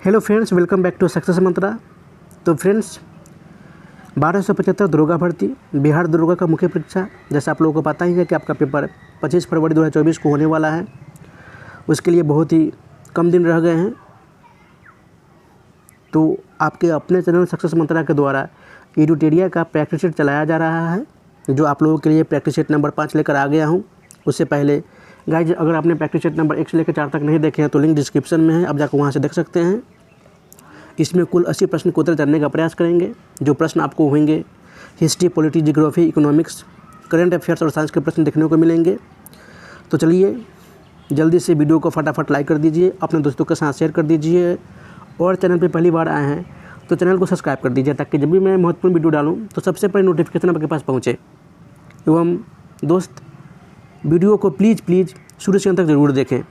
Hello friends, welcome back to success Mantra. तो friends, 1275 दरोगा भर्ती बिहार दरोगा का मुख्य परीक्षा, जैसा आप लोगों को पता ही है कि आपका पेपर 25 फरवरी 2024 को होने वाला है। उसके लिए बहुत ही कम दिन रह गए हैं। तो आपके अपने चैनल सक्सेस मंत्रा के द्वारा एडुटेरिया का प्रैक्टिस सेट चलाया जा रहा है, जो आप लोगों के लिए प्रैक्टिस सेट नंबर 5 लेकर आ गया हूँ। उससे पहले गाइज, अगर आपने प्रैक्टिस सेट नंबर 1 से लेकर 4 तक नहीं देखे हैं तो लिंक डिस्क्रिप्शन में है, आप जाकर वहाँ से देख सकते हैं। इसमें कुल 80 प्रश्न को उत्तर जानने का प्रयास करेंगे। जो प्रश्न आपको होंगे history, polity, geography, economics, current affairs और साइंस के प्रश्न देखने को मिलेंगे। तो चलिए जल्दी से वीडियो को फटाफट लाइक कर दीजिए, अपने दोस्तों के साथ शेयर कर दीजिए, और चैनल पे पहली बार आए हैं तो चैनल को सब्सक्राइब कर दीजिए, ताकि जब भी मैं महत्वपूर्ण वीडियो डालूँ तो सबसे पहले नोटिफिकेशन आपके पास पहुँचे। एवं दोस्त, वीडियो को प्लीज़ शुरू से अंत तक ज़रूर देखें,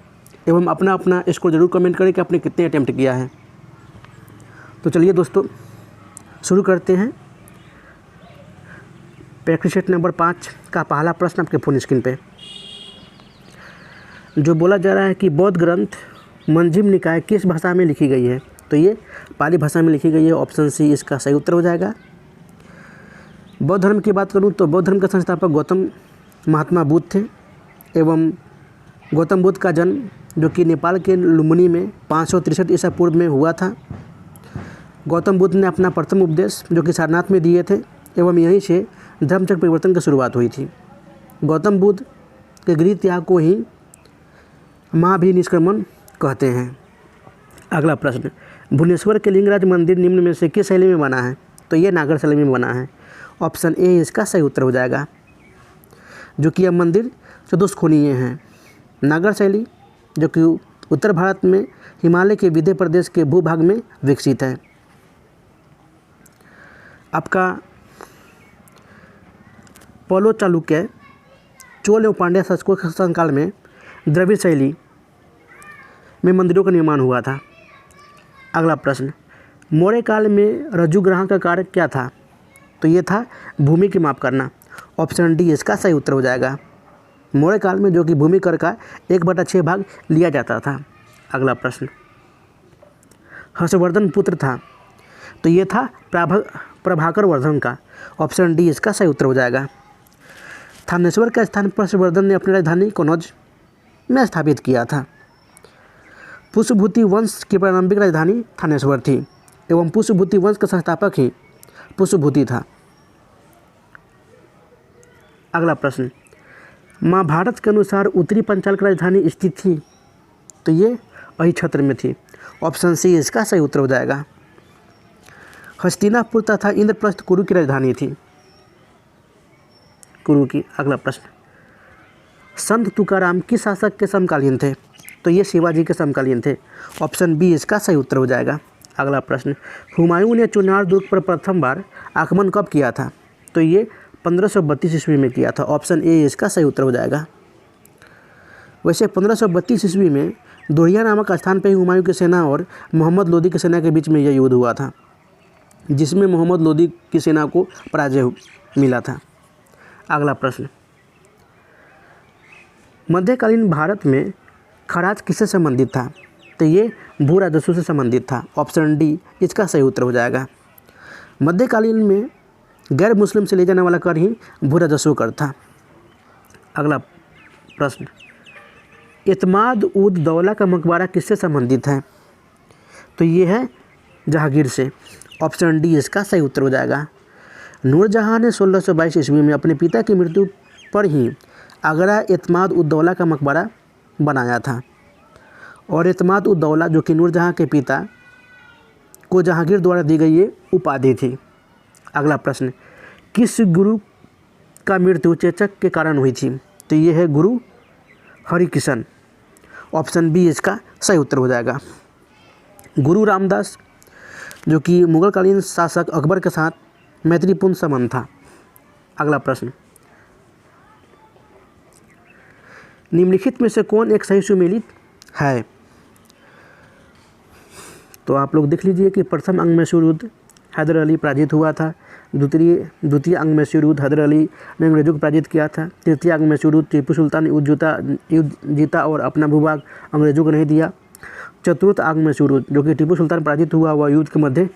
एवं अपना स्कोर ज़रूर कमेंट करें कि आपने कितने अटैम्प्ट किया है। तो चलिए दोस्तों, शुरू करते हैं। प्रैक्टिस सेट नंबर 5 का पहला प्रश्न आपके फोन स्क्रीन पे जो बोला जा रहा है कि बौद्ध ग्रंथ मंजिम निकाय किस भाषा में लिखी गई है। तो ये पाली भाषा में लिखी गई है। ऑप्शन सी इसका सही उत्तर हो जाएगा। बौद्ध धर्म की बात करूं तो बौद्ध धर्म के संस्थापक गौतम महात्मा बुद्ध थे, एवं गौतम बुद्ध का जन्म जो कि नेपाल के लुम्बिनी में 563 ईसा पूर्व में हुआ था। गौतम बुद्ध ने अपना प्रथम उपदेश जो कि सारनाथ में दिए थे, एवं यहीं से धर्मचक्र परिवर्तन की शुरुआत हुई थी। गौतम बुद्ध के गृह त्याग को ही महाभिनिष्क्रमण कहते हैं। अगला प्रश्न, भुवनेश्वर के लिंगराज मंदिर निम्न में से किस शैली में बना है। तो ये नागर शैली में बना है। ऑप्शन ए इसका सही उत्तर हो जाएगा, जो कि यह मंदिर चतुष्कोणीय है। नागर शैली जो कि उत्तर भारत में हिमालय के विंध्य प्रदेश के भूभाग में विकसित है। आपका पौलो चालुक्य, चोल एवं पांड्या शासकों के शासनकाल में द्रविड़ शैली में मंदिरों का निर्माण हुआ था। अगला प्रश्न, मौर्य काल में रज्जुग्रहण का कार्य क्या था। तो ये था भूमि की माप करना। ऑप्शन डी इसका सही उत्तर हो जाएगा। मौर्य काल में जो कि भूमि कर का 1/6 भाग लिया जाता था। अगला प्रश्न, हर्षवर्धन पुत्र था। तो ये था प्रभाकर वर्धन का। ऑप्शन डी इसका सही उत्तर हो जाएगा। थानेश्वर के स्थान पर हर्षवर्धन ने अपनी राजधानी कनौज में स्थापित किया था। पुष्यभूति वंश की प्रारंभिक राजधानी थानेश्वर थी, एवं पुष्यभूति वंश का संस्थापक ही पुष्यभूति था। अगला प्रश्न, महाभारत के अनुसार उत्तरी पंचाल की राजधानी स्थित थी। तो ये अहिछत्र में थी। ऑप्शन सी इसका सही उत्तर हो जाएगा। हस्तिनापुर तथा इंद्रप्रस्थ कुरु की राजधानी थी, कुरु की। अगला प्रश्न, संत तुकाराम किस शासक के समकालीन थे। तो ये शिवाजी के समकालीन थे। ऑप्शन बी इसका सही उत्तर हो जाएगा। अगला प्रश्न, हुमायूं ने चुनार दुर्ग पर प्रथम बार आक्रमण कब किया था। तो ये 1532 ईस्वी में किया था। ऑप्शन ए इसका सही उत्तर हो जाएगा। वैसे 1532 ईस्वी में दोरिया नामक स्थान पर ही हुमायूं की सेना और मोहम्मद लोदी की सेना के बीच में यह युद्ध हुआ था, जिसमें मोहम्मद लोदी की सेना को पराजय मिला था। अगला प्रश्न, मध्यकालीन भारत में खराज किससे संबंधित था। तो ये भू राजस्व से संबंधित था। ऑप्शन डी इसका सही उत्तर हो जाएगा। मध्यकालीन में गैर मुस्लिम से ले जाने वाला कर ही भू राजस्व कर था। अगला प्रश्न, इत्माद उद दौला का मकबरा किससे संबंधित है। तो ये है जहांगीर से। ऑप्शन डी इसका सही उत्तर हो जाएगा। नूरजहां ने 1622 ईस्वी में अपने पिता की मृत्यु पर ही आगरा इत्माद उद दौला का मकबरा बनाया था, और इत्माद उद दौला जो कि नूरजहां के पिता को जहांगीर द्वारा दी गई ये उपाधि थी। अगला प्रश्न, किस गुरु का मृत्यु चेचक के कारण हुई थी। तो ये है गुरु हरिकिशन। ऑप्शन बी इसका सही उत्तर हो जाएगा। गुरु रामदास जो कि मुगलकालीन शासक अकबर के साथ मैत्रीपूर्ण संबंध था। अगला प्रश्न, निम्नलिखित में से कौन एक सही सुमेलित है। तो आप लोग देख लीजिए कि प्रथम अंगमेशूर युद्ध हैदर अली पराजित हुआ था। द्वितीय अंगमेशूर युद्ध हैदर अली ने अंग्रेजों को पराजित किया था। तृतीय अंगमेशूर युद्ध टीपू सुल्तान युद्ध जीता और अपना भूभाग अंग्रेजों को नहीं दिया। चतुर्थ आंग्मसूरुद, जो कि टीपू सुल्तान पराजित हुआ वह युद्ध के मध्य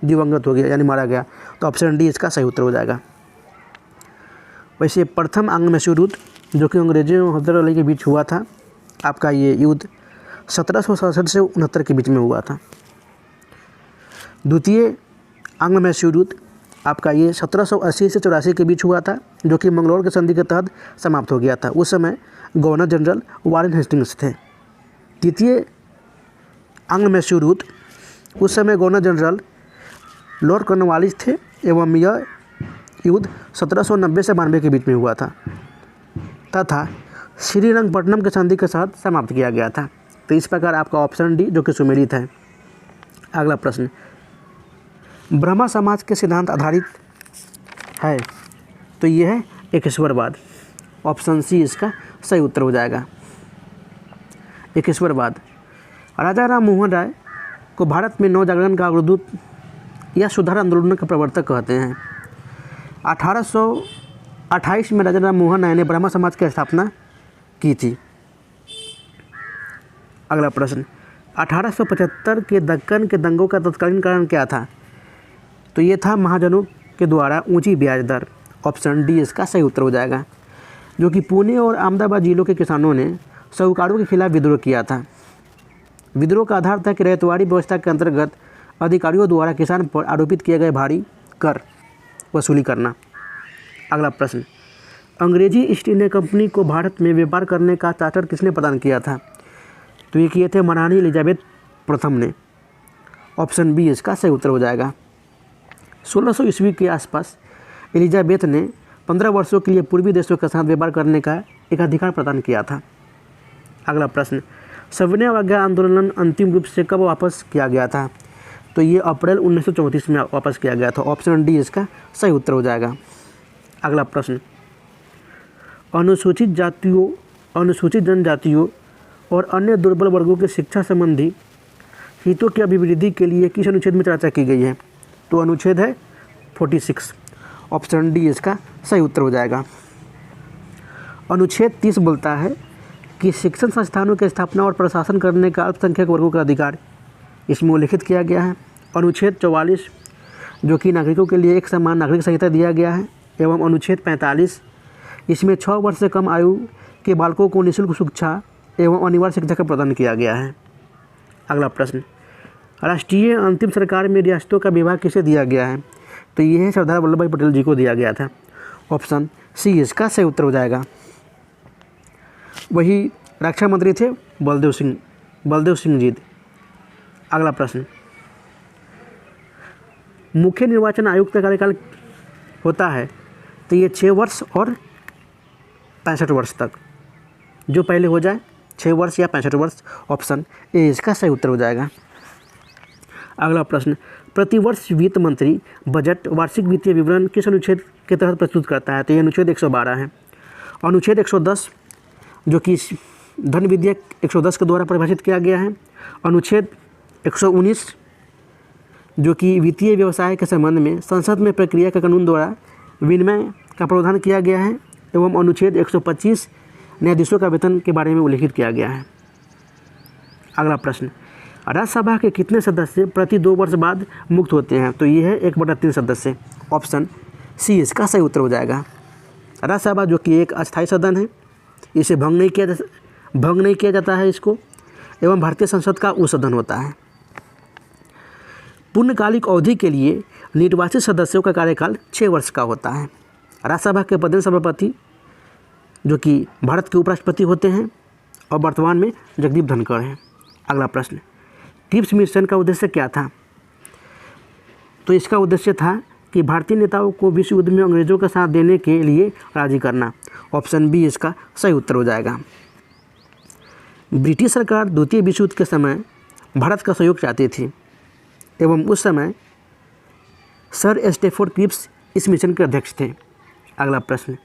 दिवंगत हो गया यानी मारा गया। तो ऑप्शन डी इसका सही उत्तर हो जाएगा। वैसे प्रथम आंग्मसूरुद जो कि अंग्रेजों और हैदर अली के बीच हुआ था, आपका ये युद्ध 1767 से 69 के बीच में हुआ था। द्वितीय आंग्मसूरुद आपका ये 1780 से 84 के बीच हुआ था, जो कि मंगलौर के संधि के तहत समाप्त हो गया था। उस समय गवर्नर जनरल वारेन हेस्टिंग्स थे। तृतीय आंग्मसूरुद उस समय गवर्नर जनरल लॉर्ड कॉर्नवालिस थे एवं यह युद्ध 1790 से 92 के बीच में हुआ था तथा श्रीरंगपट्टनम के संधि के साथ समाप्त किया गया था। तो इस प्रकार आपका ऑप्शन डी जो कि सुमेलित है। अगला प्रश्न, ब्रह्मा समाज के सिद्धांत आधारित है, तो यह है एकेश्वरवाद। ऑप्शन सी इसका सही उत्तर हो जाएगा। एकेश्वरवाद राजा राम मोहन राय को भारत में नवजागरण का अग्रदूत या सुधार आंदोलन का प्रवर्तक कहते हैं। 1828 में राजा राम मोहन राय ने ब्रह्मा समाज की स्थापना की थी। अगला प्रश्न, 1875 के दक्कन के दंगों का तत्कालीन कारण क्या था? तो ये था महाजनों के द्वारा ऊंची ब्याज दर। ऑप्शन डी इसका सही उत्तर हो जाएगा। जो कि पुणे और अहमदाबाद जिलों के किसानों ने साहूकारों के खिलाफ विद्रोह किया था। विद्रोह का आधार था कि रैयतवाड़ी व्यवस्था के अंतर्गत अधिकारियों द्वारा किसान पर आरोपित किए गए भारी कर वसूली करना। अगला प्रश्न, अंग्रेजी ईस्ट इंडिया कंपनी को भारत में व्यापार करने का चार्टर किसने प्रदान किया था? तो ये किए थे महारानी एलिजाबेथ प्रथम ने। ऑप्शन बी इसका सही उत्तर हो जाएगा। 1600 ईस्वी के आसपास एलिजाबेथ ने 15 वर्षों के लिए पूर्वी देशों के साथ व्यापार करने का एक अधिकार प्रदान किया था। अगला प्रश्न, सविनय अवज्ञा आंदोलन अंतिम रूप से कब वापस किया गया था? तो ये अप्रैल 1934 में वापस किया गया था। ऑप्शन डी इसका सही उत्तर हो जाएगा। अगला प्रश्न, अनुसूचित जातियों, अनुसूचित जनजातियों और अन्य दुर्बल वर्गों के शिक्षा संबंधी हितों की अभिवृद्धि के लिए किस अनुच्छेद में चर्चा की गई है? तो अनुच्छेद है 46। ऑप्शन डी इसका सही उत्तर हो जाएगा। अनुच्छेद 30 बोलता है कि शिक्षण संस्थानों की स्थापना और प्रशासन करने का अल्पसंख्यक वर्गों का अधिकार इसमें उल्लिखित किया गया है। अनुच्छेद 44 जो कि नागरिकों के लिए एक समान नागरिक संहिता दिया गया है, एवं अनुच्छेद 45 इसमें 6 वर्ष से कम आयु के बालकों को निःशुल्क शिक्षा एवं अनिवार्य शिक्षा का प्रदान किया गया है। अगला प्रश्न, राष्ट्रीय अंतिम सरकार में रियासतों का विभाग किसे दिया गया है? तो यह सरदार वल्लभ भाई पटेल जी को दिया गया था। ऑप्शन सी इसका सही उत्तर हो जाएगा। वही रक्षा मंत्री थे बलदेव सिंह जी। अगला प्रश्न, मुख्य निर्वाचन आयुक्त का कार्यकाल होता है, तो ये 6 वर्ष और 65 वर्ष तक, जो पहले हो जाए 6 वर्ष या 65 वर्ष। ऑप्शन ए इसका सही उत्तर हो जाएगा। अगला प्रश्न, प्रतिवर्ष वित्त मंत्री बजट वार्षिक वित्तीय विवरण किस अनुच्छेद के तहत प्रस्तुत करता है? तो ये अनुच्छेद 112 है। अनुच्छेद 110 जो कि धन विधेयक 110 के द्वारा परिभाषित किया गया है। अनुच्छेद 119 जो कि वित्तीय व्यवसाय के संबंध में संसद में प्रक्रिया के कानून द्वारा विनिमय का प्रावधान किया गया है, एवं अनुच्छेद 125 न्यायाधीशों का वेतन के बारे में उल्लिखित किया गया है। अगला प्रश्न, राज्यसभा के कितने सदस्य प्रति 2 वर्ष बाद मुक्त होते हैं? तो ये है 1/3 सदस्य। ऑप्शन सी इसका सही उत्तर हो जाएगा। राज्यसभा जो कि एक अस्थायी सदन है, इसे भंग नहीं किया जाता है इसको, एवं भारतीय संसद का वो सदन होता है। पूर्णकालिक अवधि के लिए निर्वाचित सदस्यों का कार्यकाल 6 वर्ष का होता है। राज्यसभा के प्रधान सभापति जो कि भारत के उपराष्ट्रपति होते हैं और वर्तमान में जगदीप धनखड़ हैं। अगला प्रश्न, क्रिप्स मिशन का उद्देश्य क्या था? तो इसका उद्देश्य था कि भारतीय नेताओं को विश्व युद्ध में अंग्रेजों का साथ देने के लिए राजी करना। ऑप्शन बी इसका सही उत्तर हो जाएगा। ब्रिटिश सरकार द्वितीय विश्व युद्ध के समय भारत का सहयोग चाहती थी, एवं उस समय सर स्टैफोर्ड क्रिप्स इस मिशन के अध्यक्ष थे। अगला प्रश्न,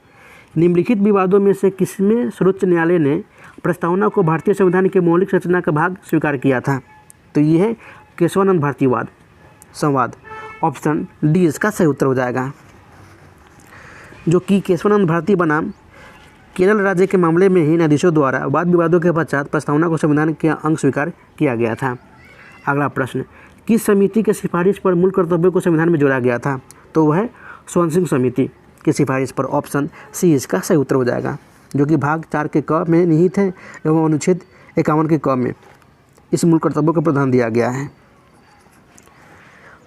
निम्नलिखित विवादों में से किसमें सर्वोच्च न्यायालय ने प्रस्तावना को भारतीय संविधान के मौलिक रचना का भाग स्वीकार किया था? तो ये है केशवानंद भारतीवाद संवाद। ऑप्शन डी इसका सही उत्तर हो जाएगा। जो कि केशवानंद भारती बनाम केरल राज्य के मामले में ही न्यायाधीशों द्वारा वाद विवादों के पश्चात प्रस्तावना को संविधान के अंग स्वीकार किया गया था। अगला प्रश्न, किस समिति के सिफारिश पर मूल कर्तव्यों को संविधान में जोड़ा गया था? तो वह स्वर्ण सिंह समिति की सिफारिश पर। ऑप्शन सी इसका सही उत्तर हो जाएगा, जो कि भाग 4 के क में निहित है एवं अनुच्छेद 51 के क में इस मूल कर्तव्यों को प्रावधान दिया गया है।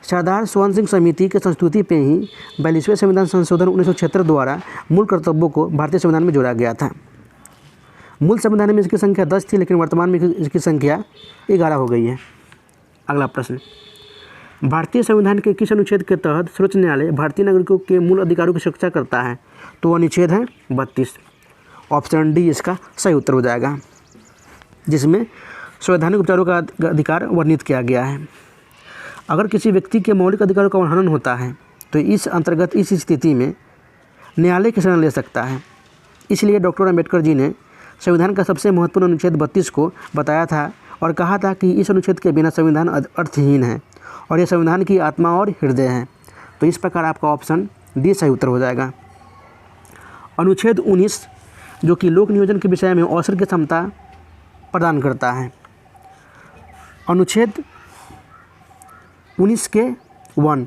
सरदार स्वर्ण सिंह समिति के संस्तुति पे ही 42वें संविधान संशोधन 1976 द्वारा मूल कर्तव्यों को भारतीय संविधान में जोड़ा गया था। मूल संविधान में इसकी संख्या 10 थी, लेकिन वर्तमान में इसकी संख्या 11 हो गई है। अगला प्रश्न, भारतीय संविधान के किस अनुच्छेद के तहत सर्वोच्च न्यायालय भारतीय नागरिकों के मूल अधिकारों की सुरक्षा करता है? तो अनुच्छेद है 32। ऑप्शन डी इसका सही उत्तर हो जाएगा, जिसमें संवैधानिक उपचारों का अधिकार वर्णित किया गया है। अगर किसी व्यक्ति के मौलिक अधिकारों का उल्लंघन होता है तो इस अंतर्गत इस स्थिति में न्यायालय की शरण ले सकता है। इसलिए डॉक्टर अम्बेडकर जी ने संविधान का सबसे महत्वपूर्ण अनुच्छेद 32 को बताया था और कहा था कि इस अनुच्छेद के बिना संविधान अर्थहीन है और यह संविधान की आत्मा और हृदय है। तो इस प्रकार आपका ऑप्शन डी सही उत्तर हो जाएगा। अनुच्छेद 19 जो कि लोक नियोजन के विषय में अवसर की क्षमता प्रदान करता है। अनुच्छेद 19 के 1,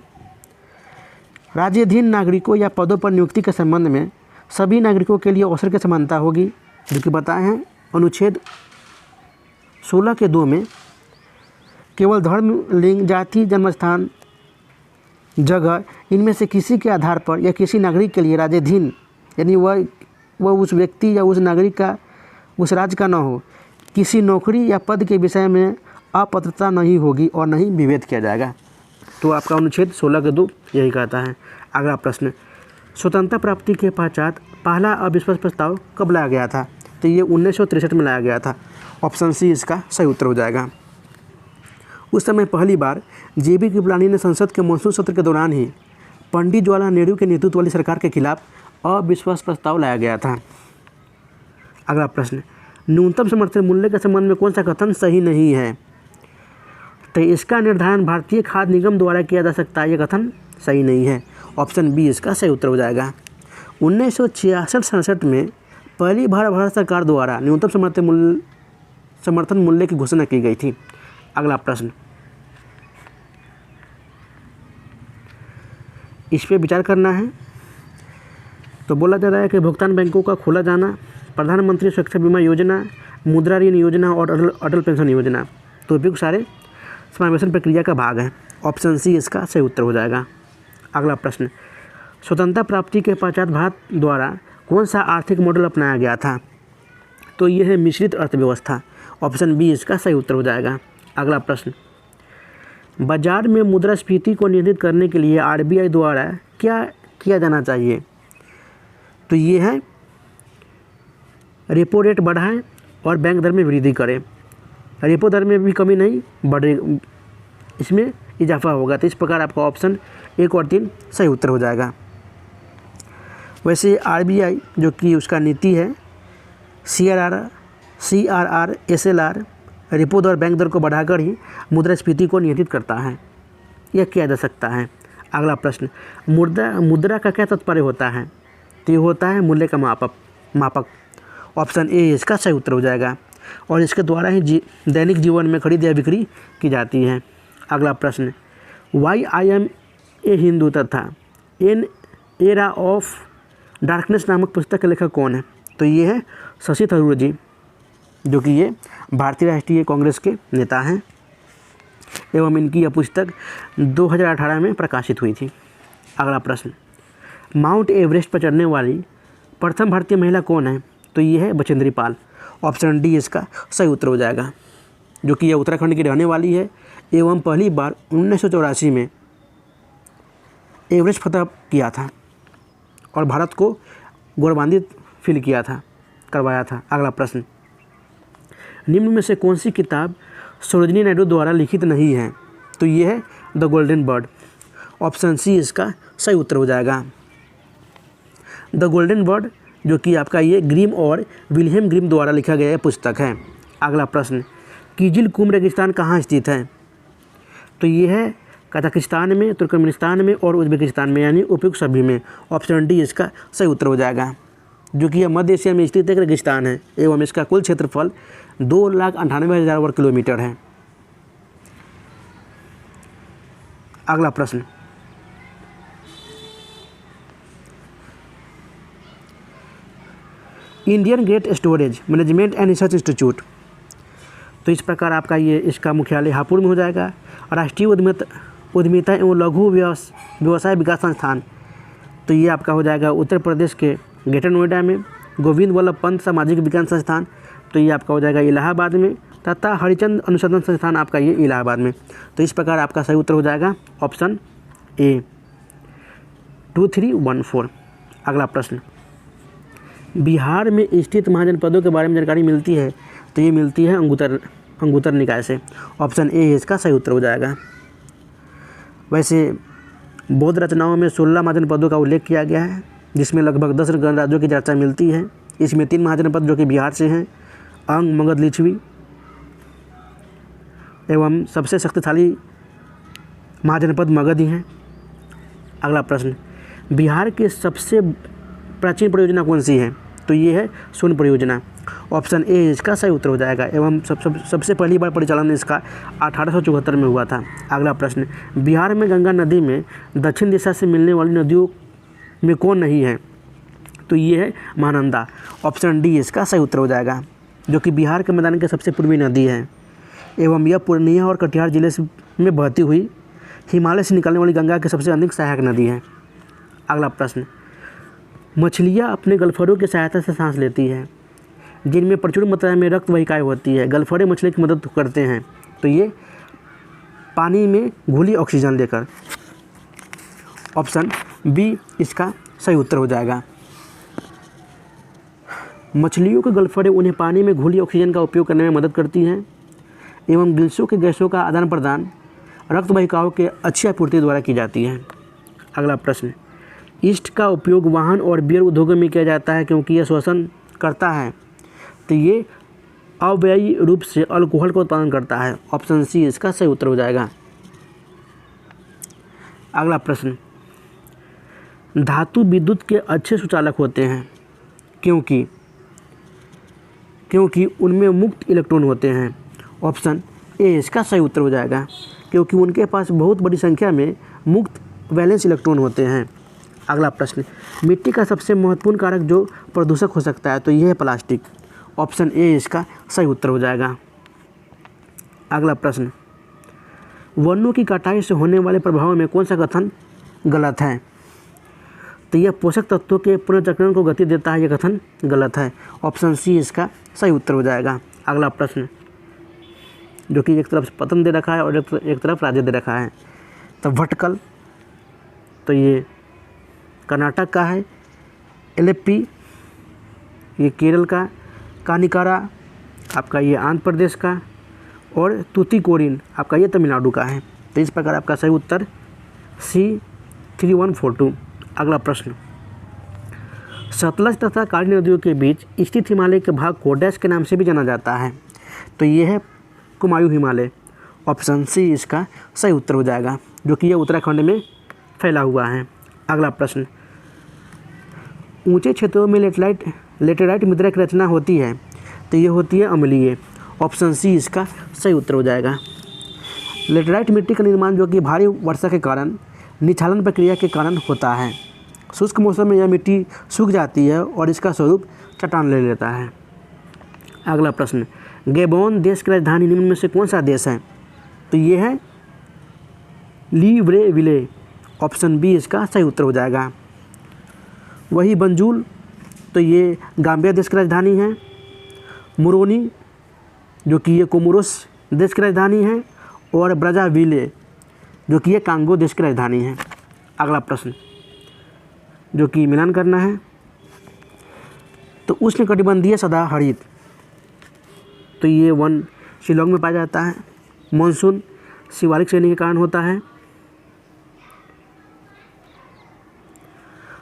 राज्याधीन नागरिकों या पदों पर नियुक्ति के संबंध में सभी नागरिकों के लिए अवसर की समानता होगी, जो कि बताए हैं। अनुच्छेद 16 के 2 में केवल धर्म, लिंग, जाति, जन्मस्थान, जगह इनमें से किसी के आधार पर या किसी नागरिक के लिए राज्याधीन यानी वह उस व्यक्ति या उस नागरिक का उस राज्य का न हो, किसी नौकरी या पद के विषय में अपात्रता नहीं होगी और नहीं विभेद किया जाएगा। तो आपका अनुच्छेद 16 के 2 यही कहता है। अगला प्रश्न, स्वतंत्रता प्राप्ति के पश्चात पहला अविश्वास प्रस्ताव कब लाया गया था? तो ये 1963 में लाया गया था। ऑप्शन सी इसका सही उत्तर हो जाएगा। उस समय पहली बार जेबी कृपलानी ने संसद के मानसून सत्र के दौरान ही पंडित जवाहरलाल नेहरू के नेतृत्व वाली सरकार के खिलाफ अविश्वास प्रस्ताव लाया गया था। अगला प्रश्न, न्यूनतम समर्थन मूल्य के संबंध में कौन सा कथन सही नहीं है? तो इसका निर्धारण भारतीय खाद्य निगम द्वारा किया जा सकता है, यह कथन सही नहीं है। ऑप्शन बी इसका सही उत्तर हो जाएगा। 1966-67 में पहली बार भारत सरकार द्वारा न्यूनतम समर्थन मूल्य की घोषणा की गई थी। अगला प्रश्न, इस पे विचार करना है। तो बोला जा रहा है कि भुगतान बैंकों का खोला जाना, प्रधानमंत्री सुरक्षा बीमा योजना, मुद्रा ऋण योजना और अटल पेंशन योजना, तो भी सारे समावेशन प्रक्रिया का भाग है। ऑप्शन सी इसका सही उत्तर हो जाएगा। अगला प्रश्न, स्वतंत्रता प्राप्ति के पश्चात भारत द्वारा कौन सा आर्थिक मॉडल अपनाया गया था? तो यह है मिश्रित अर्थव्यवस्था। ऑप्शन बी इसका सही उत्तर हो जाएगा। अगला प्रश्न, बाजार में मुद्रास्फीति को नियंत्रित करने के लिए आरबीआई द्वारा क्या किया जाना चाहिए? तो ये है रेपो रेट बढ़ाएं और बैंक दर में वृद्धि करें। रेपो दर में भी कमी नहीं बढ़े, इसमें इजाफा होगा। तो इस प्रकार आपका ऑप्शन 1 और 3 सही उत्तर हो जाएगा। वैसे आरबीआई जो कि उसका नीति है सीआरआर एसएलआर रेपो दर बैंक दर को बढ़ाकर ही मुद्रास्फीति को नियंत्रित करता है, यह किया जा सकता है। अगला प्रश्न, मुद्रा का क्या तात्पर्य होता है? तो ये होता है मूल्य का मापक। ऑप्शन ए इसका सही उत्तर हो जाएगा और इसके द्वारा ही दैनिक जीवन में खरीद या बिक्री की जाती है। अगला प्रश्न, why I am a Hindu तथा एन एरा ऑफ डार्कनेस नामक पुस्तक के लेखक कौन है? तो ये है शशि थरूर जी, जो कि ये भारतीय राष्ट्रीय कांग्रेस के नेता हैं एवं इनकी यह पुस्तक 2018 में प्रकाशित हुई थी। अगला प्रश्न, माउंट एवरेस्ट पर चढ़ने वाली प्रथम भारतीय महिला कौन है? तो ये है बचेंद्री पाल। ऑप्शन डी इसका सही उत्तर हो जाएगा, जो कि यह उत्तराखंड की रहने वाली है एवं पहली बार 1984 में एवरेस्ट फतह किया था और भारत को गौरवान्वित फील करवाया था। अगला प्रश्न, निम्न में से कौन सी किताब सरोजिनी नायडू द्वारा लिखित नहीं है? तो ये है the golden bird. Option C इसका सही उत्तर हो जाएगा। द गोल्डन बर्ड जो कि आपका ये ग्रिम और विलियम ग्रिम द्वारा लिखा गया पुस्तक है। अगला प्रश्न, किजिल कुम रेगिस्तान कहाँ स्थित है? तो ये है कजाकिस्तान में, तुर्कमेनिस्तान में और उज्बेकिस्तान में, यानी उपयुक्त सभी में। ऑप्शन डी इसका सही उत्तर हो जाएगा। जो कि यह मध्य एशिया में स्थित एक रेगिस्तान है एवं इसका कुल क्षेत्रफल 2,98,000 वर्ग किलोमीटर है। अगला प्रश्न, Indian gate storage management and research institute, तो इस प्रकार आपका ये इसका मुख्यालय हापुड़ में हो जाएगा। राष्ट्रीय उद्यमिता एवं लघु व्यवसाय विकास संस्थान, तो ये आपका हो जाएगा उत्तर प्रदेश के ग्रेटर नोएडा में। गोविंद वल्लभ पंत सामाजिक विज्ञान संस्थान, तो ये आपका हो जाएगा इलाहाबाद में, तथा हरिचंद अनुसंधान संस्थान आपका ये इलाहाबाद में। तो इस प्रकार आपका सही उत्तर हो जाएगा ऑप्शन ए 2314। अगला प्रश्न, बिहार में स्थित महाजनपदों के बारे में जानकारी मिलती है, तो ये मिलती है अंगुत्तर निकाय से। ऑप्शन ए इसका सही उत्तर हो जाएगा। वैसे बौद्ध रचनाओं में 16 महाजनपदों का उल्लेख किया गया है, जिसमें लगभग 10 गणराज्यों की चर्चा मिलती है। इसमें 3 महाजनपद जो कि बिहार से हैं, अंग, मगध, लिच्छवी, एवं सबसे शक्तिशाली महाजनपद मगध ही हैं। अगला प्रश्न, बिहार की सबसे प्राचीन परियोजना कौन सी है, तो ये है सोन परियोजना। ऑप्शन ए इसका सही उत्तर हो जाएगा एवं सबसे पहली बार परिचालन इसका 1874 में हुआ था। अगला प्रश्न, बिहार में गंगा नदी में दक्षिण दिशा से मिलने वाली नदियों में कौन नहीं है, तो ये है महानंदा। ऑप्शन डी इसका सही उत्तर हो जाएगा, जो कि बिहार के मैदान की सबसे पूर्वी नदी है एवं यह पूर्णिया और कटिहार जिले में बहती हुई हिमालय से निकलने वाली गंगा की सबसे अधिक सहायक नदी है। अगला प्रश्न, मछलियाँ अपने गलफड़ों की सहायता से सांस लेती है, जिनमें प्रचुर मात्रा में रक्त वाहिकाएँ होती है। गलफड़े मछली की मदद करते हैं, तो ये पानी में घुली ऑक्सीजन लेकर। ऑप्शन बी इसका सही उत्तर हो जाएगा। मछलियों के गलफड़े उन्हें पानी में घुली ऑक्सीजन का उपयोग करने में मदद करती हैं एवं गिल्सों के गैसों का आदान प्रदान रक्त वाहिकाओं के अच्छी आपूर्ति द्वारा की जाती है। अगला प्रश्न, ईस्ट का उपयोग वाहन और बियर उद्योगों में किया जाता है क्योंकि यह श्वसन करता है, तो ये अव्ययी रूप से अल्कोहल का उत्पादन करता है। ऑप्शन सी इसका सही उत्तर हो जाएगा। अगला प्रश्न, धातु विद्युत के अच्छे सुचालक होते हैं क्योंकि उनमें मुक्त इलेक्ट्रॉन होते हैं। ऑप्शन ए इसका सही उत्तर हो जाएगा, क्योंकि उनके पास बहुत बड़ी संख्या में मुक्त वैलेंस इलेक्ट्रॉन होते हैं। अगला प्रश्न, मिट्टी का सबसे महत्वपूर्ण कारक जो प्रदूषक हो सकता है, तो यह है प्लास्टिक। ऑप्शन ए इसका सही उत्तर हो जाएगा। अगला प्रश्न, वनों की कटाई से होने वाले प्रभावों में कौन सा कथन गलत है, तो यह पोषक तत्वों के पुनर्चक्रण को गति देता है, यह कथन गलत है। ऑप्शन सी इसका सही उत्तर हो जाएगा। अगला प्रश्न, जो कि एक तरफ पतन दे रखा है और एक तरफ राज्य दे रखा है, तो भटकल, तो ये कर्नाटक का है। एलेप्पी ये केरल का, कानिकारा आपका ये आंध्र प्रदेश का, और तूतीकोरिन आपका ये तमिलनाडु का है। तो इस प्रकार आपका सही उत्तर सी 3142। अगला प्रश्न, सतलज तथा काली नदियों के बीच स्थित हिमालय के भाग को डैश के नाम से भी जाना जाता है, तो ये है कुमायूं हिमालय। ऑप्शन सी इसका सही उत्तर हो जाएगा, जो कि यह उत्तराखंड में फैला हुआ है। अगला प्रश्न, ऊंचे क्षेत्रों में लेटेराइट मृदा की रचना होती है, तो ये होती है अम्लीय। ऑप्शन सी इसका सही उत्तर हो जाएगा। लेटेराइट मिट्टी का निर्माण जो कि भारी वर्षा के कारण निछालन प्रक्रिया के कारण होता है। शुष्क मौसम में यह मिट्टी सूख जाती है और इसका स्वरूप चट्टान ले लेता है। अगला प्रश्न, गैबोन देश की राजधानी निम्न में से कौन सा देश है, तो ये है लिब्रेविले। ऑप्शन बी इसका सही उत्तर हो जाएगा। वही बंजूल, तो ये गाम्बिया देश की राजधानी है। मोरोनी जो कि ये कोमोरोस देश की राजधानी है, और ब्राज़ाविले जो कि ये कांगो देश की राजधानी है। अगला प्रश्न जो कि मिलान करना है, तो उष्णकटिबंधीय सदाहरित, तो ये वन शिलोंग में पाया जाता है। मानसून शिवालिक श्रेणी के कारण होता है।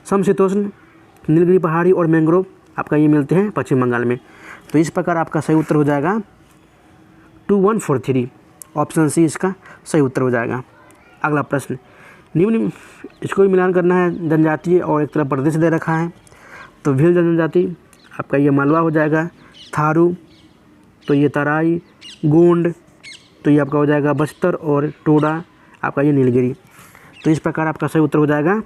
समशीतोष्ण नीलगिरी पहाड़ी और मैंग्रोव आपका ये मिलते हैं पश्चिम बंगाल में। तो इस प्रकार आपका सही उत्तर हो जाएगा 2143। ऑप्शन सी इसका सही उत्तर हो जाएगा। अगला प्रश्न, निम्न इसको भी मिलान करना है, जनजातीय और एक तरफ प्रदेश दे रखा है। तो भील जनजाति आपका ये मालवा हो जाएगा। थारू तो ये तराई। गोंड तो ये आपका हो जाएगा बस्तर। और टोडा आपका ये नीलगिरी। तो इस प्रकार आपका सही उत्तर हो जाएगा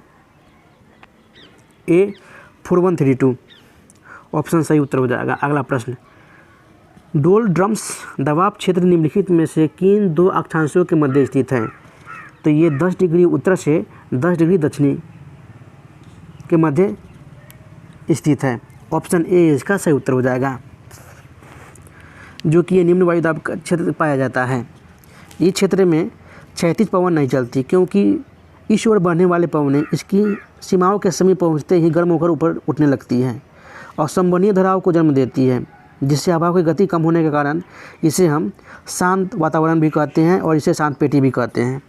A 4132 ऑप्शन सही उत्तर हो जाएगा। अगला प्रश्न, डोल ड्रम्स दबाव क्षेत्र निम्नलिखित में से किन दो अक्षांशों के मध्य स्थित है? तो ये 10 डिग्री उत्तर से 10 डिग्री दक्षिणी के मध्य स्थित है। ऑप्शन ए इसका सही उत्तर हो जाएगा, जो कि ये निम्न वायुदाब का क्षेत्र पाया जाता है। इस क्षेत्र में क्षैतिज पवन नहीं चलती, क्योंकि इस ओर बढ़ने वाले पवनें इसकी सीमाओं के समीप पहुंचते ही गर्म होकर ऊपर उठने लगती हैं और संवहनीय धाराओं को जन्म देती है, जिससे हवा की गति कम होने के कारण इसे हम शांत वातावरण भी कहते हैं और इसे शांत पेटी भी कहते हैं।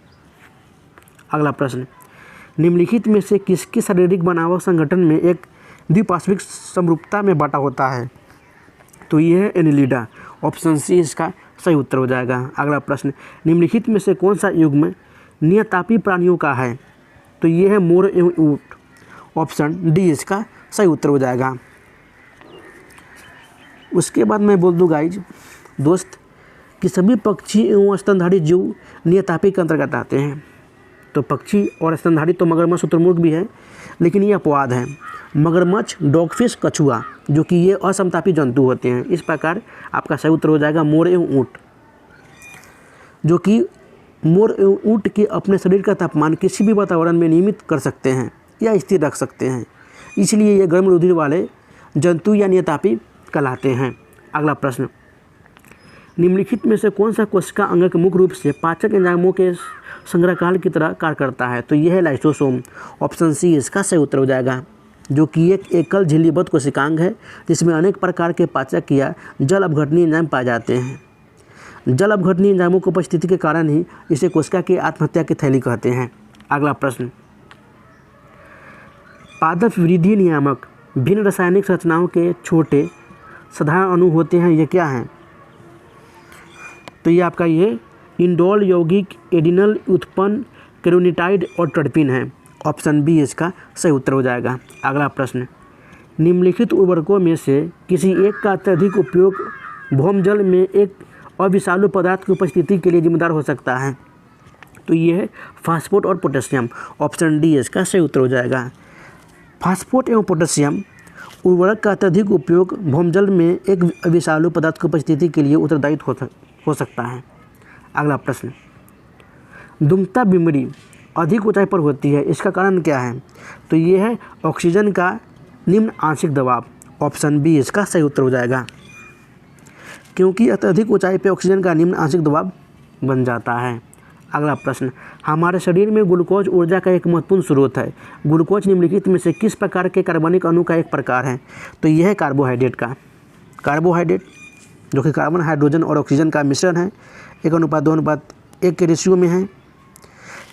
अगला प्रश्न, निम्नलिखित में से किसके शारीरिक बनावट संगठन में एक द्विपार्श्विक समरूपता में बांटा होता है? तो ये है एनिलिडा। ऑप्शन सी इसका सही उत्तर हो जाएगा। अगला प्रश्न, निम्नलिखित में से कौन सा युग्म नियतापी प्राणियों का है? तो ये है मोर एवं ऊँट। ऑप्शन डी इसका सही उत्तर हो जाएगा। उसके बाद मैं बोल दूँ गाइज दोस्त कि सभी पक्षी एवं स्तनधारी जीव नियतापी के अंतर्गत आते हैं। तो पक्षी और स्तनधारी तो मगरमच्छ शुतुरमुर्ग भी है, लेकिन ये अपवाद है। मगरमच्छ, डॉगफिश, कछुआ जो कि ये असमतापी जंतु होते हैं। इस प्रकार आपका सही उत्तर हो जाएगा मोर एवं ऊँट, जो कि मोर एवं ऊँट के अपने शरीर का तापमान किसी भी वातावरण में नियमित कर सकते हैं या स्थिर रख सकते हैं, इसलिए ये गर्म रुधिर वाले जंतु या नियतापी कहलाते हैं। अगला प्रश्न, निम्नलिखित में से कौन सा कोशिका अंगक मुख्य रूप से पाचक एंजाइमों के संग्रहकाल की तरह कार्य करता है? तो यह है लाइसोसोम। ऑप्शन सी इसका सही उत्तर हो जाएगा, जो कि एक एकल झिल्लीबद्ध कोशिकांग है जिसमें अनेक प्रकार के पाचक या जल अपघटनीय एंजाइम पाए जाते हैं। जल अपघटनीय एंजाइमों की उपस्थिति के कारण ही इसे कोशिका की आत्महत्या की थैली कहते हैं। अगला प्रश्न, पादप वृद्धि नियामक भिन्न रासायनिक संरचनाओं के छोटे साधारण अणु होते हैं, ये क्या हैं? तो ये आपका ये इंडोल, यौगिक, एडिनल, उत्पन्न, कैरोनिटाइड और टर्पिन है। ऑप्शन बी इसका सही उत्तर हो जाएगा। अगला प्रश्न, निम्नलिखित उर्वरकों में से किसी एक का अत्यधिक उपयोग भौम जल में एक अविषालु पदार्थ की उपस्थिति के लिए जिम्मेदार हो सकता है? तो ये है फास्फोट और पोटेशियम। ऑप्शन डी इसका सही उत्तर हो जाएगा। फास्फोट एवं पोटेशियम उर्वरक का अत्यधिक उपयोग भौमजल में एक विषालु पदार्थ की उपस्थिति के लिए उत्तरदायी हो सकता है। अगला प्रश्न, दुमता बिमरी अधिक ऊंचाई पर होती है, इसका कारण क्या है? तो ये है ऑक्सीजन का निम्न आंशिक दबाव। ऑप्शन बी इसका सही उत्तर हो जाएगा, क्योंकि अत्यधिक ऊंचाई पर ऑक्सीजन का निम्न आंशिक दबाव बन जाता है। अगला प्रश्न, हमारे शरीर में ग्लूकोज ऊर्जा का एक महत्वपूर्ण स्रोत है। ग्लूकोज निम्नलिखित में से किस प्रकार के कार्बनिक अणु का एक प्रकार है? तो यह है कार्बोहाइड्रेट का। कार्बोहाइड्रेट जो कि कार्बन, हाइड्रोजन और ऑक्सीजन का मिश्रण है, 1:2:1 के रेशियो में है,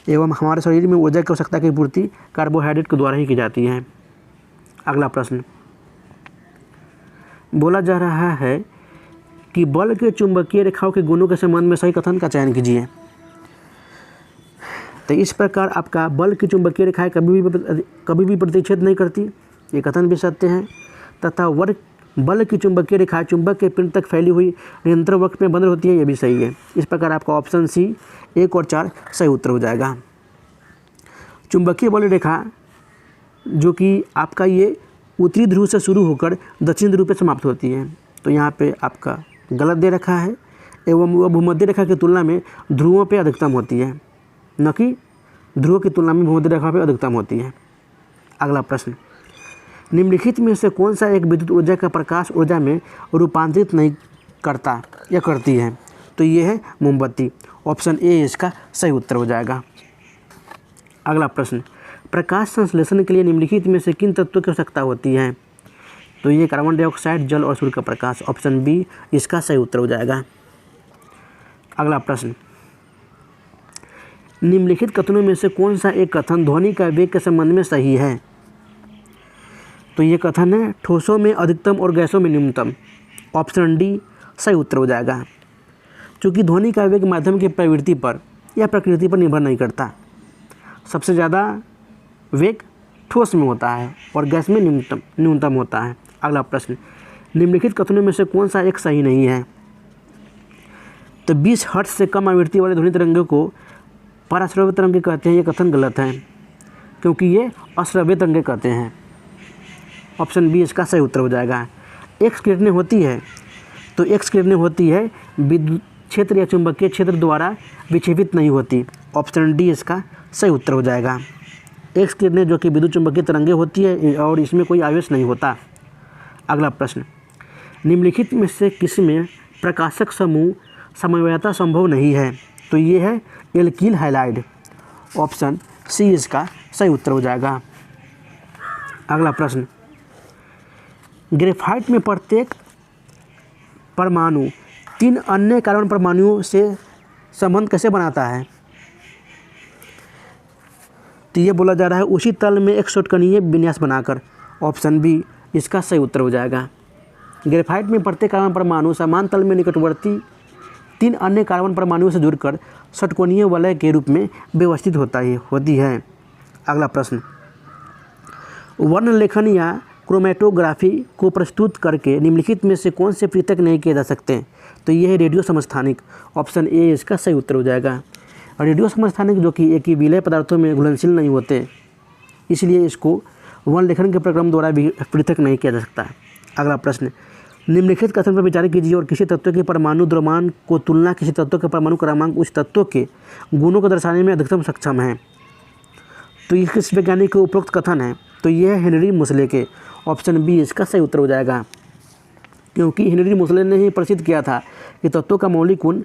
एवं हमारे शरीर में ऊर्जा की आवश्यकता की पूर्ति कार्बोहाइड्रेट के द्वारा ही की जाती है। अगला प्रश्न, बोला जा रहा है कि बल के चुंबकीय रेखाओं के गुणों के संबंध में सही कथन का चयन कीजिए। तो इस प्रकार आपका बल की चुंबकीय रेखाएं कभी भी प्रतिच्छेद नहीं करती, ये कथन भी सत्य है, तथा वर्ग बल की चुंबकीय रेखाएं चुंबक के पिंड तक फैली हुई निरंतर वक्र में बंद होती है, ये भी सही है। इस प्रकार आपका ऑप्शन सी 1 और 4 सही उत्तर हो जाएगा। चुंबकीय बल रेखा जो कि आपका ये उत्तरी ध्रुव से शुरू होकर दक्षिण ध्रुव पर समाप्त होती है, तो यहाँ पे आपका गलत दे रखा है, एवं वह भूमध्य रेखा की तुलना में ध्रुवों पे अधिकतम होती है, न कि ध्रुव की तुलना में भूमध्य रेखा पे अधिकतम होती है। अगला प्रश्न, निम्नलिखित में से कौन सा एक विद्युत ऊर्जा का प्रकाश ऊर्जा में रूपांतरित नहीं करता या करती है? तो ये है मोमबत्ती। ऑप्शन ए इसका सही उत्तर हो जाएगा। अगला प्रश्न, प्रकाश संश्लेषण के लिए निम्नलिखित में से किन तत्वों की आवश्यकता होती है? तो ये कार्बन डाइऑक्साइड, जल और सूर्य का प्रकाश। ऑप्शन बी इसका सही उत्तर हो जाएगा। अगला प्रश्न, निम्नलिखित कथनों में से कौन सा एक कथन ध्वनि का वेग के संबंध में सही है? तो ये कथन है ठोसों में अधिकतम और गैसों में न्यूनतम। ऑप्शन डी सही उत्तर हो जाएगा, क्योंकि ध्वनि का वेग माध्यम की प्रवृत्ति पर या प्रकृति पर निर्भर नहीं करता। सबसे ज़्यादा वेग ठोस में होता है और गैस में न्यूनतम होता है। अगला प्रश्न, निम्नलिखित कथनों में से कौन सा एक सही नहीं है? तो 20 हर्ट्ज से कम आवृत्ति वाले ध्वनि तरंगों को पराश्रव्य तरंगे कहते हैं। ये कथन गलत है क्योंकि ये अश्रव्य तरंगे कहते हैं। ऑप्शन बी इसका सही उत्तर हो जाएगा। एक्स किरणें होती है तो एक्स किरणें होती है विद्युत क्षेत्र या चुंबकीय क्षेत्र द्वारा विक्षेपित नहीं होती। ऑप्शन डी इसका सही उत्तर हो जाएगा। एक्स किरणें जो कि विद्युत चुंबकीय तरंगे होती है और इसमें कोई आवेश नहीं होता। अगला प्रश्न, निम्नलिखित में से किसमें प्रकाशक समूह समन्वयता संभव नहीं है? तो ये है एल्किल हैलाइड। ऑप्शन सी इसका सही उत्तर हो जाएगा। अगला प्रश्न, ग्रेफाइट में प्रत्येक परमाणु 3 अन्य कार्बन परमाणुओं से संबंध कैसे बनाता है? तो ये बोला जा रहा है उसी तल में एक षटकोणीय विन्यास बनाकर। ऑप्शन बी इसका सही उत्तर हो जाएगा। ग्रेफाइट में प्रत्येक कार्बन परमाणु समान तल में निकटवर्ती 3 अन्य कार्बन परमाणुओं से जुड़कर षटकोणीय वलय के रूप में व्यवस्थित होती है। अगला प्रश्न, वर्ण लेखन या क्रोमेटोग्राफी को प्रस्तुत करके निम्नलिखित में से कौन से पृथक नहीं किए जा सकते? तो ये है रेडियो समस्थानिक। ऑप्शन ए इसका सही उत्तर हो जाएगा। रेडियो समस्थानिक जो कि एक ही विलय पदार्थों में घुलनशील नहीं होते, इसलिए इसको वर्ण लेखन के प्रक्रम द्वारा भी पृथक नहीं किया जा सकता। अगला प्रश्न, निम्नलिखित कथन पर विचार कीजिए और किसी तत्व के परमाणु द्रव्यमान को तुलना किसी तत्व के परमाणु क्रमांक उस तत्व के गुणों को दर्शाने में अधिकतम सक्षम है। तो ये किस वैज्ञानिक के उपरोक्त कथन है? तो यह है हेनरी मोसले के। ऑप्शन बी इसका सही उत्तर हो जाएगा क्योंकि हेनरी मोसले ने ही प्रसिद्ध किया था कि तत्वों का मौलिक गुण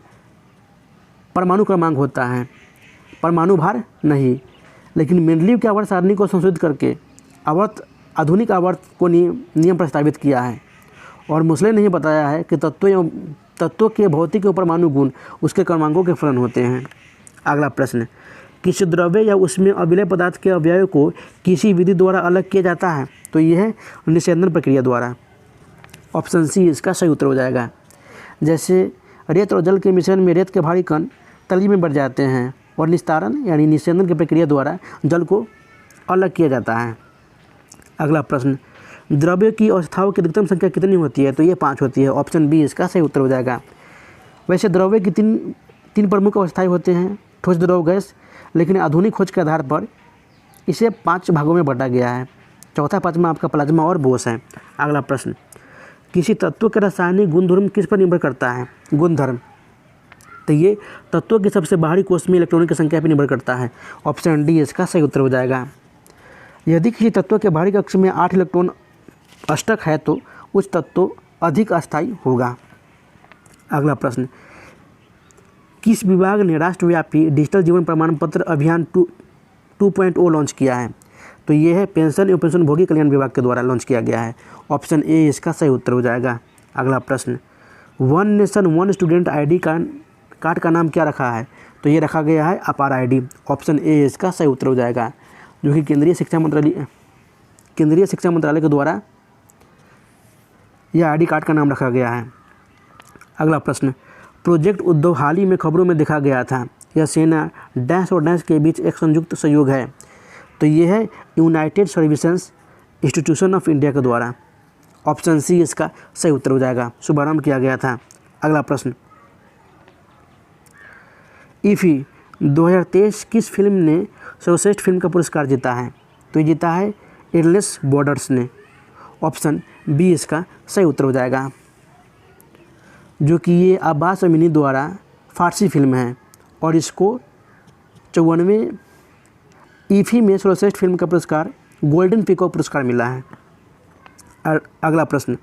परमाणु क्रमांक होता है, परमाणु भार नहीं। लेकिन मेंडलीव के आवर्त सारणी को संशोधित करके आधुनिक आवर्त को नियम प्रस्तावित किया है और मोसले ने ही बताया है कि तत्वों के भौतिक और परमाणु गुण उसके क्रमांकों के फलन होते हैं। अगला प्रश्न, किसी द्रव्य या उसमें अविलय पदार्थ के अवयव को किसी विधि द्वारा अलग किया जाता है? तो यह है निस्यंदन प्रक्रिया द्वारा। ऑप्शन सी इसका सही उत्तर हो जाएगा। जैसे रेत और जल के मिश्रण में रेत के भारी कण तली में बढ़ जाते हैं और निस्तारण यानी निस्यंदन की प्रक्रिया द्वारा जल को अलग किया जाता है। अगला प्रश्न, द्रव्य की अवस्थाओं की अधिकतम संख्या कितनी होती है? तो ये 5 होती है। ऑप्शन बी इसका सही उत्तर हो जाएगा। वैसे द्रव्य की तीन प्रमुख अवस्थाएं होते हैं, ठोस, द्रव, गैस, लेकिन आधुनिक खोज के आधार पर इसे 5 भागों में बांटा गया है। चौथा 5वां आपका प्लाज्मा और बोस है। अगला प्रश्न, किसी तत्व के रासायनिक गुणधर्म किस पर निर्भर करता है? गुणधर्म, तो ये तत्वों के सबसे बाहरी कोष में इलेक्ट्रॉनों की संख्या पर निर्भर करता है। ऑप्शन डी इसका सही उत्तर हो जाएगा। यदि किसी तत्व के बाहरी कक्ष में 8 इलेक्ट्रॉन अष्टक है तो उस तत्व अधिक अस्थायी होगा। अगला प्रश्न, किस विभाग ने राष्ट्रव्यापी डिजिटल जीवन प्रमाण पत्र अभियान 2.0 लॉन्च किया है? तो ये है पेंशन एवं पेंशनभोगी कल्याण विभाग के द्वारा लॉन्च किया गया है। ऑप्शन ए इसका सही उत्तर हो जाएगा। अगला प्रश्न, one nation one student ID card का नाम क्या रखा है? तो ये रखा गया है अपार ID। ऑप्शन ए इसका सही उत्तर हो जाएगा, जो कि केंद्रीय शिक्षा मंत्रालय के द्वारा यह ID कार्ड का नाम रखा गया है। अगला प्रश्न, प्रोजेक्ट उद्धव हाल ही में खबरों में देखा गया था। यह सेना डैश और डैश के बीच एक संयुक्त सहयोग है। तो ये है United services institution of India के द्वारा। ऑप्शन सी इसका सही उत्तर हो जाएगा, शुभारंभ किया गया था। अगला प्रश्न, ईफी 2023 किस फिल्म ने सर्वश्रेष्ठ फिल्म का पुरस्कार जीता है? तो ये जीता है एंडलेस बॉर्डर्स ने। ऑप्शन बी इसका सही उत्तर हो जाएगा, जो कि ये अब्बास अमीनी द्वारा फारसी फिल्म है और इसको 54वें ईफी में सर्वश्रेष्ठ फिल्म का पुरस्कार गोल्डन पीकॉक पुरस्कार मिला है। अगला प्रश्न,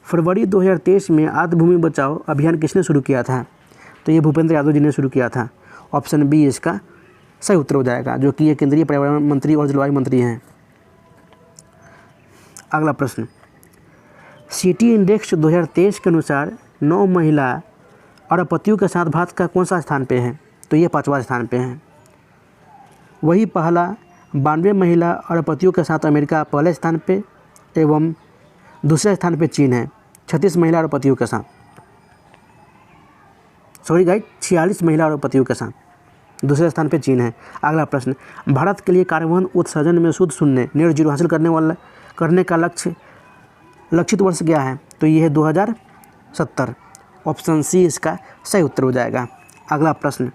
फरवरी 2023 में आर्द्रभूमि बचाओ अभियान किसने शुरू किया था? तो ये भूपेंद्र यादव जी ने शुरू किया था। ऑप्शन बी इसका सही उत्तर हो जाएगा, जो कि ये केंद्रीय पर्यावरण मंत्री और जलवायु मंत्री हैं। अगला प्रश्न, सिटी इंडेक्स 2023 के अनुसार 9 महिला अरबपतियों के साथ भारत का कौन सा स्थान पे है? तो ये 5वां स्थान पे है। वही पहला 92 महिला अरबपतियों के साथ अमेरिका पहले स्थान पे एवं दूसरे स्थान पे चीन है 36 महिला अरबपतियों के साथ। 46 महिला अरबपतियों के साथ। दूसरे स्थान पे चीन है। अगला प्रश्न, भारत के लिए कार्बन उत्सर्जन में शुद्ध शून्य नेट जीरो हासिल करने का लक्षित वर्ष क्या है? तो ये है 2070। ऑप्शन सी इसका सही उत्तर हो जाएगा। अगला प्रश्न,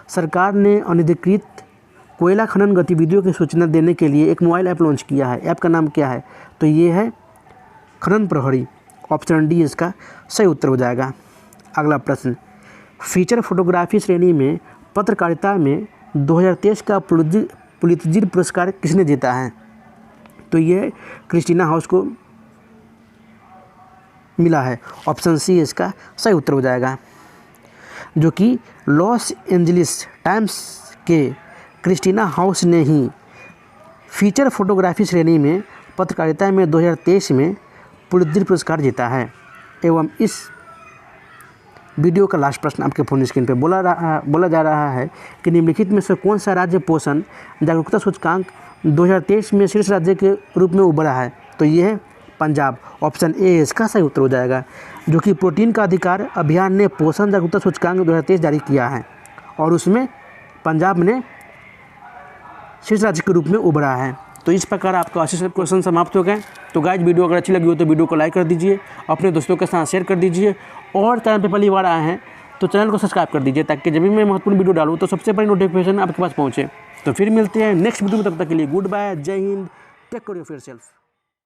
सरकार ने अनधिकृत कोयला खनन गतिविधियों की सूचना देने के लिए एक मोबाइल ऐप लॉन्च किया है। ऐप का नाम क्या है? तो ये है खनन प्रहरी। ऑप्शन डी इसका सही उत्तर हो जाएगा। अगला प्रश्न, फीचर फोटोग्राफी श्रेणी में पत्रकारिता में 2023 का पुलित्ज़र पुरस्कार किसने जीता है? तो ये क्रिस्टीना हाउस को मिला है। ऑप्शन सी इसका सही उत्तर हो जाएगा। जो कि लॉस एंजलिस टाइम्स के क्रिस्टीना हाउस ने ही फीचर फोटोग्राफी श्रेणी में पत्रकारिता में 2023 में पुलित्ज़र पुरस्कार जीता है। एवं इस वीडियो का लास्ट प्रश्न आपके फोन स्क्रीन पे बोला जा रहा है कि निम्नलिखित में से कौन सा राज्य पोषण जागरूकता सूचकांक 2023 में शीर्ष राज्य के रूप में उभरा है? तो ये है पंजाब। ऑप्शन ए इसका सही उत्तर हो जाएगा। जो कि प्रोटीन का अधिकार अभियान ने पोषण जागरूकता सूचकांक 2023 जारी किया है और उसमें पंजाब ने शीर्ष राज्य के रूप में उभरा है। तो इस प्रकार आपका 80 क्वेश्चन समाप्त हो गए। तो गाइज वीडियो अगर अच्छी लगी हो तो वीडियो को लाइक कर दीजिए, अपने दोस्तों के साथ शेयर कर दीजिए और चैनल पे पहली बार आए हैं तो चैनल को सब्सक्राइब कर दीजिए ताकि जब भी मैं महत्वपूर्ण वीडियो डालूँ तो सबसे पहले नोटिफिकेशन आपके पास पहुँचे। तो फिर मिलते हैं नेक्स्ट वीडियो में, तब तक के लिए good bye, Jai Hind, take care of yourself.